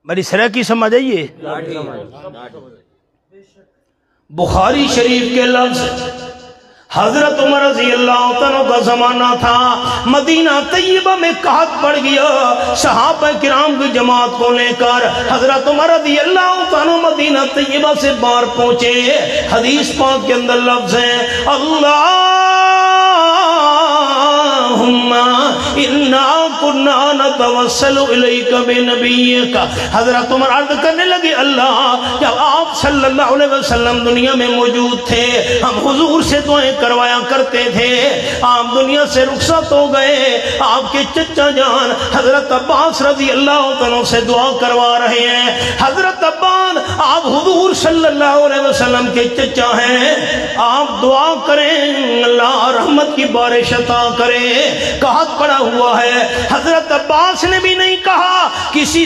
میری سرائکی سمجھ آئیے؟ بخاری شریف کے لفظ، حضرت عمر رضی اللہ عنہ کا زمانہ تھا، مدینہ طیبہ میں قحط پڑ گیا، صحابہ کرام کی جماعت کو لے کر حضرت عمر رضی اللہ عنہ مدینہ طیبہ سے باہر پہنچے۔ حدیث پاک کے اندر لفظ ہے، اللہم انا کنا نتوسل الیک بنبیک۔ حضرت عمر عرض کرنے لگے، اللہ جب آپ صلی اللہ علیہ وسلم دنیا میں موجود تھے ہم حضور سے دعائیں کروایا کرتے تھے، آپ دنیا سے رخصت ہو گئے، آپ کے چچا جان حضرت عباس رضی اللہ عنہ سے دعا کروا رہے ہیں۔ حضرت عباس آپ حضور صلی اللہ علیہ وسلم کے چچا ہیں، آپ دعا کریں اللہ رحمت کی بارش عطا کرے، قحط پڑا ہوا ہے۔ حضرت عباس نے بھی نہیں کہا کسی